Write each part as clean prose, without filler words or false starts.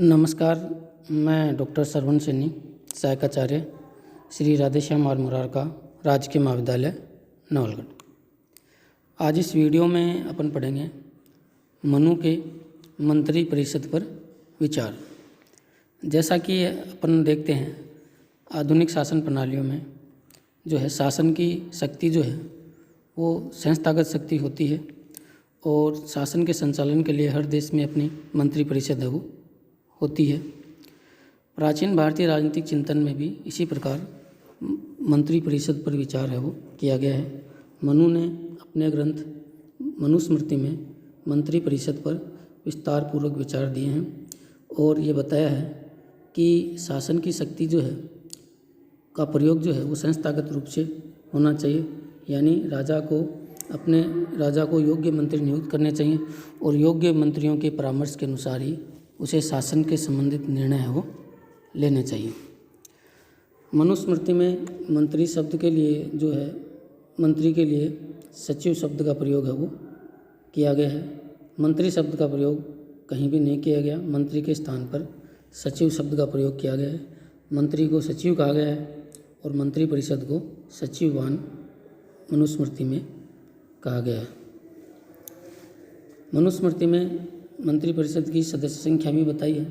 नमस्कार। मैं doctor Sarwan Saini, सहायकाचार्य Shri Radheshyam are Murarka राजकीय महाविद्यालय नवलगढ़। आज इस वीडियो में अपन पढ़ेंगे मनु के मंत्री परिषद पर विचार। जैसा कि अपन देखते हैं आधुनिक शासन प्रणालियों में जो है शासन की शक्ति जो है वो संस्थागत शक्ति होती है और शासन के संचालन के लिए हर देश में अपनी मंत्री परिषद है वो होती है। प्राचीन भारतीय राजनीतिक चिंतन में भी इसी प्रकार मंत्री परिषद पर विचार है वो किया गया है। मनु ने अपने ग्रंथ मनुस्मृति में मंत्री परिषद पर विस्तार पूर्वक विचार दिए हैं और ये बताया है कि शासन की शक्ति जो है का प्रयोग जो है वो संस्थागत रूप से होना चाहिए, यानी राजा को योग्य मंत्री नियुक्त करने चाहिए और योग्य मंत्रियों के परामर्श के अनुसार ही उसे शासन के संबंधित निर्णय है वो लेने चाहिए। मनुस्मृति में मंत्री शब्द के लिए जो है मंत्री के लिए सचिव शब्द का प्रयोग है वो किया गया है। मंत्री शब्द का प्रयोग कहीं भी नहीं किया गया, मंत्री के स्थान पर सचिव शब्द का प्रयोग किया गया है। मंत्री को सचिव कहा गया है और मंत्री परिषद को सचिवान मनुस्मृति में कहा गया है। मनुस्मृति में मंत्री परिषद की सदस्य संख्या भी बताई है।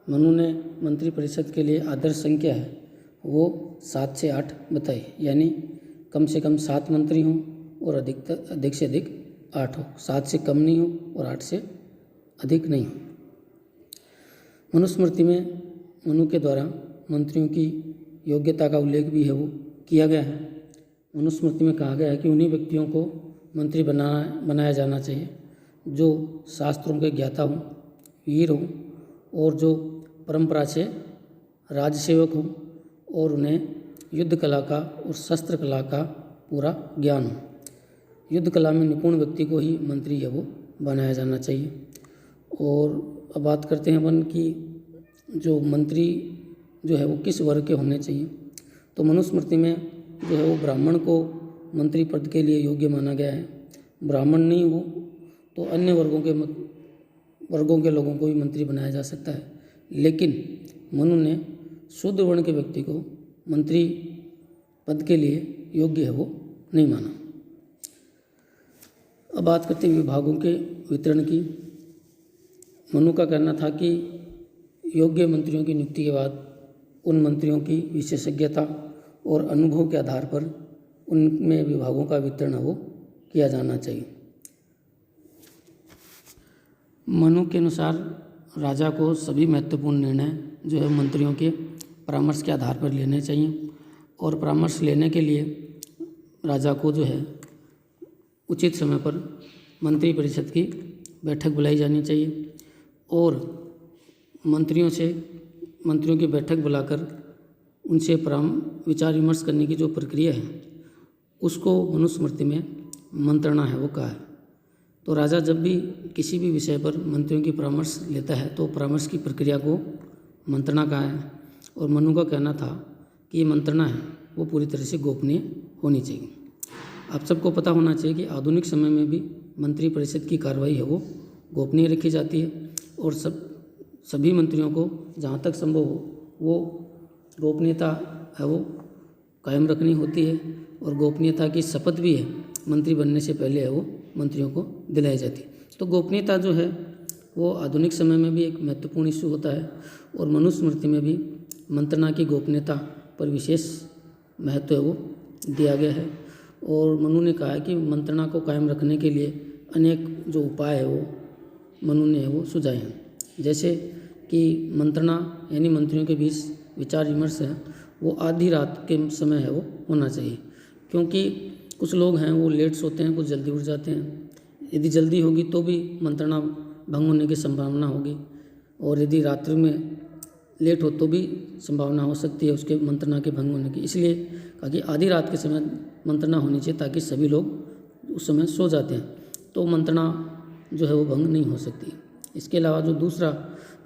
मनु ने मंत्री परिषद के लिए आदर्श संख्या है वो 7 से 8 बताई, यानी कम से कम 7 मंत्री हों और अधिक से अधिक 8 हो, 7 से कम नहीं हो और 8 से अधिक नहीं हो। मनुस्मृति में मनु के द्वारा मंत्रियों की योग्यता का उल्लेख भी है वो किया गया है। मनुस्मृति में कहा गया है कि उन्हीं व्यक्तियों को मंत्री बनाया जाना चाहिए जो शास्त्रों के ज्ञाता हों, वीर हों और जो परंपरा से राजसेवक हों और उन्हें युद्ध कला का और शस्त्र कला का पूरा ज्ञान हो। युद्ध कला में निपुण व्यक्ति को ही मंत्री है वो बनाया जाना चाहिए। और अब बात करते हैं अपन कि जो मंत्री जो है वो किस वर्ग के होने चाहिए। तो मनुस्मृति में जो है वो ब्राह्मण को मंत्री पद के लिए योग्य माना गया है। ब्राह्मण नहीं हो तो अन्य वर्गों के लोगों को भी मंत्री बनाया जा सकता है, लेकिन मनु ने शूद्र वर्ण के व्यक्ति को मंत्री पद के लिए योग्य है वो नहीं माना। अब बात करते हैं विभागों के वितरण की। मनु का कहना था कि योग्य मंत्रियों की नियुक्ति के बाद उन मंत्रियों की विशेषज्ञता और अनुभव के आधार पर उनमें विभागों का वितरण वो किया जाना चाहिए। मनु के अनुसार राजा को सभी महत्वपूर्ण निर्णय जो है मंत्रियों के परामर्श के आधार पर लेने चाहिए और परामर्श लेने के लिए राजा को जो है उचित समय पर मंत्री परिषद की बैठक बुलाई जानी चाहिए और मंत्रियों की बैठक बुलाकर उनसे विचार विमर्श करने की जो प्रक्रिया है उसको मनुस्मृति में मंत्रणा है वो कहा है। तो राजा जब भी किसी भी विषय पर मंत्रियों की परामर्श लेता है तो परामर्श की प्रक्रिया को मंत्रणा कहा है और मनु का कहना था कि ये मंत्रणा है वो पूरी तरह से गोपनीय होनी चाहिए। आप सबको पता होना चाहिए कि आधुनिक समय में भी मंत्री परिषद की कार्रवाई है वो गोपनीय रखी जाती है और सभी मंत्रियों को जहाँ तक संभव हो वो गोपनीयता है वो कायम रखनी होती है और गोपनीयता की शपथ भी है मंत्री बनने से पहले है वो मंत्रियों को दिलाई जाती है। तो गोपनीयता जो है वो आधुनिक समय में भी एक महत्वपूर्ण इशू होता है और मनुस्मृति में भी मंत्रणा की गोपनीयता पर विशेष महत्व है वो दिया गया है। और मनु ने कहा है कि मंत्रणा को कायम रखने के लिए अनेक जो उपाय है वो मनु ने वो सुझाए हैं, जैसे कि मंत्रणा यानी मंत्रियों के बीच विचार विमर्श है वो आधी रात के समय है वो होना चाहिए, क्योंकि कुछ लोग हैं वो लेट सोते हैं, कुछ जल्दी उठ जाते हैं। यदि जल्दी होगी तो भी मंत्रणा भंग होने की संभावना होगी और यदि रात्रि में लेट हो तो भी संभावना हो सकती है उसके मंत्रणा के भंग होने की। इसलिए कहा कि आधी रात के समय मंत्रणा होनी चाहिए ताकि सभी लोग उस समय सो जाते हैं, तो मंत्रणा जो है वो भंग नहीं हो सकती। इसके अलावा जो दूसरा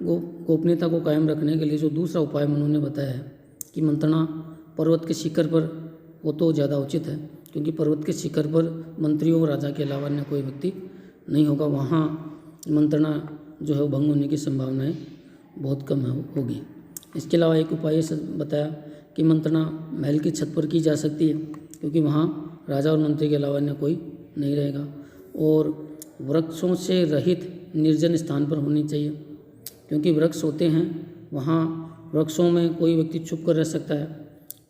गोपनीयता को कायम रखने के लिए जो दूसरा उपाय उन्होंने बताया है कि मंत्रणा पर्वत के शिखर पर वो तो ज़्यादा उचित है, क्योंकि पर्वत के शिखर पर मंत्रियों और राजा के अलावा अन्य कोई व्यक्ति नहीं होगा, वहाँ मंत्रणा जो है वो भंग होने की संभावनाएं बहुत कम होगी। इसके अलावा एक उपाय ये बताया कि मंत्रणा महल की छत पर की जा सकती है, क्योंकि वहाँ राजा और मंत्री के अलावा अन्य कोई नहीं रहेगा, और वृक्षों से रहित निर्जन स्थान पर होनी चाहिए, क्योंकि वृक्ष होते हैं वहाँ वृक्षों में कोई व्यक्ति छुप कर रह सकता है,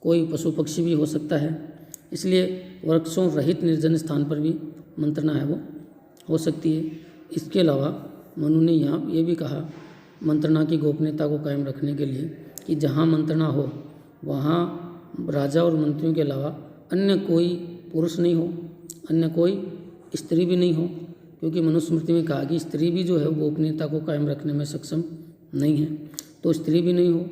कोई पशु पक्षी भी हो सकता है, इसलिए वृक्षों रहित निर्जन स्थान पर भी मंत्रणा है वो हो सकती है। इसके अलावा मनु ने यहाँ ये भी कहा मंत्रणा की गोपनीयता को कायम रखने के लिए कि जहाँ मंत्रणा हो वहाँ राजा और मंत्रियों के अलावा अन्य कोई पुरुष नहीं हो, अन्य कोई स्त्री भी नहीं हो, क्योंकि मनुस्मृति में कहा कि स्त्री भी जो है वो गोपनीयता को कायम रखने में सक्षम नहीं है, तो स्त्री भी नहीं हो।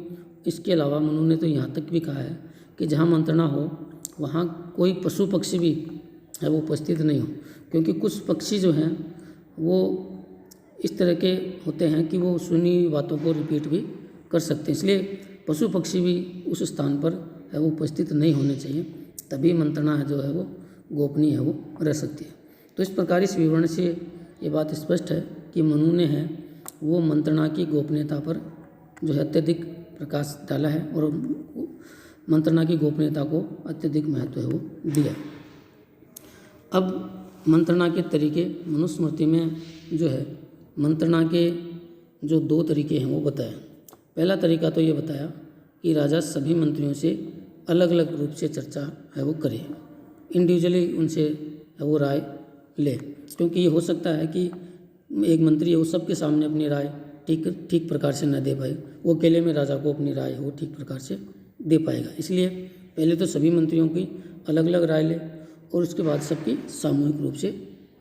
इसके अलावा मनु ने तो यहाँ तक भी कहा है कि जहाँ मंत्रणा हो वहाँ कोई पशु पक्षी भी है वो उपस्थित नहीं हो, क्योंकि कुछ पक्षी जो हैं वो इस तरह के होते हैं कि वो सुनी हुई बातों को रिपीट भी कर सकते हैं, इसलिए पशु पक्षी भी उस स्थान पर है वो उपस्थित नहीं होने चाहिए, तभी मंत्रणा जो है वो गोपनीय है वो रह सकती है। तो इस प्रकार इस विवरण से ये बात स्पष्ट है कि मनु ने है वो मंत्रणा की गोपनीयता पर जो है अत्यधिक प्रकाश डाला है और मंत्रणा की गोपनीयता को अत्यधिक महत्व है वो दिया। अब मंत्रणा के तरीके मनुस्मृति में जो है मंत्रणा के जो 2 तरीके हैं वो बताया। पहला तरीका तो ये बताया कि राजा सभी मंत्रियों से अलग अलग रूप से चर्चा है वो करे, इंडिविजुअली उनसे है वो राय ले, क्योंकि ये हो सकता है कि एक मंत्री है वो सबके सामने अपनी राय ठीक प्रकार से न दे पाए, वो अकेले में राजा को अपनी राय वो ठीक प्रकार से दे पाएगा। इसलिए पहले तो सभी मंत्रियों की अलग अलग राय ले और उसके बाद सबकी सामूहिक रूप से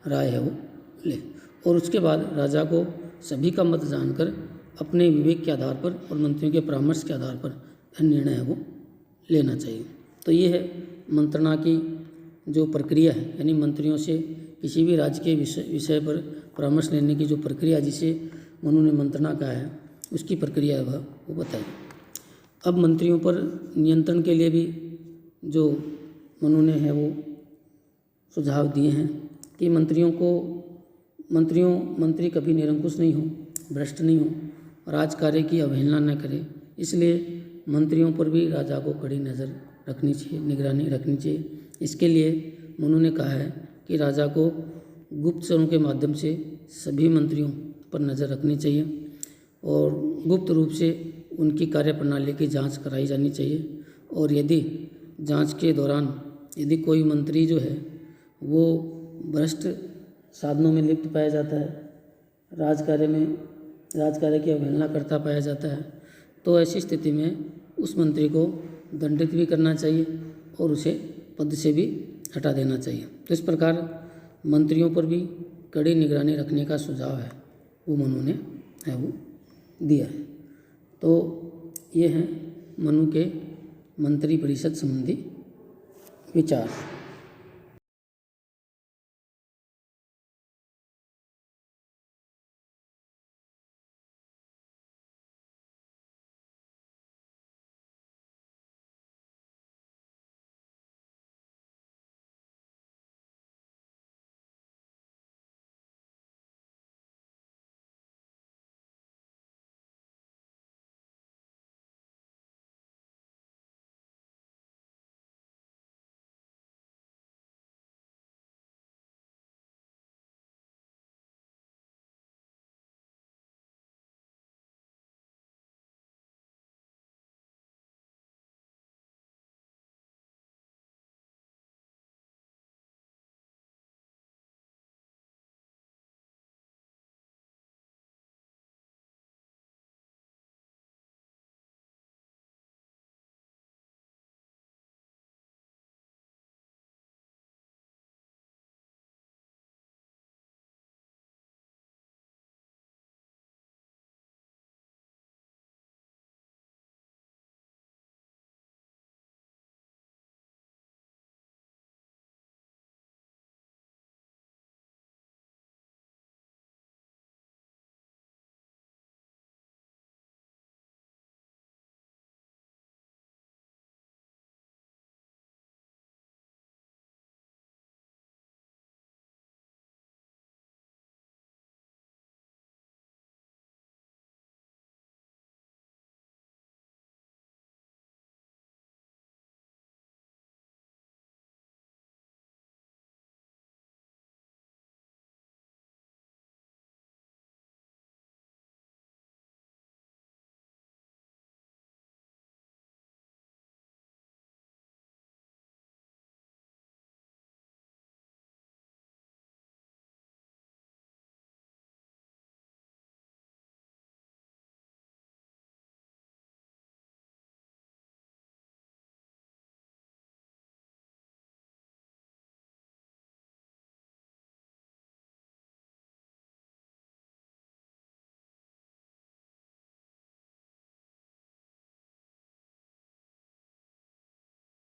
राय है वो ले, और उसके बाद राजा को सभी का मत जानकर अपने विवेक के आधार पर और मंत्रियों के परामर्श के आधार पर निर्णय है वो लेना चाहिए। तो ये है मंत्रणा की जो प्रक्रिया है, यानी मंत्रियों से किसी भी राज्य के विषय पर परामर्श लेने की जो प्रक्रिया जिसे मनु ने मंत्रणा कहा है उसकी प्रक्रिया है वो बताई। अब मंत्रियों पर नियंत्रण के लिए भी जो मनु ने है वो सुझाव दिए हैं कि मंत्री कभी निरंकुश नहीं हो, भ्रष्ट नहीं हो, राज कार्य की अवहेलना न करे, इसलिए मंत्रियों पर भी राजा को कड़ी नज़र रखनी चाहिए, निगरानी रखनी चाहिए। इसके लिए मनु ने कहा है कि राजा को गुप्तचरों के माध्यम से सभी मंत्रियों पर नज़र रखनी चाहिए और गुप्त रूप से उनकी कार्यप्रणाली की जांच कराई जानी चाहिए, और यदि जांच के दौरान यदि कोई मंत्री जो है वो भ्रष्ट साधनों में लिप्त पाया जाता है, राज कार्य की अवहेलना करता पाया जाता है, तो ऐसी स्थिति में उस मंत्री को दंडित भी करना चाहिए और उसे पद से भी हटा देना चाहिए। तो इस प्रकार मंत्रियों पर भी कड़ी निगरानी रखने का सुझाव है वो मनु ने है वो दिया है। तो ये हैं मनु के मंत्री परिषद संबंधी विचार।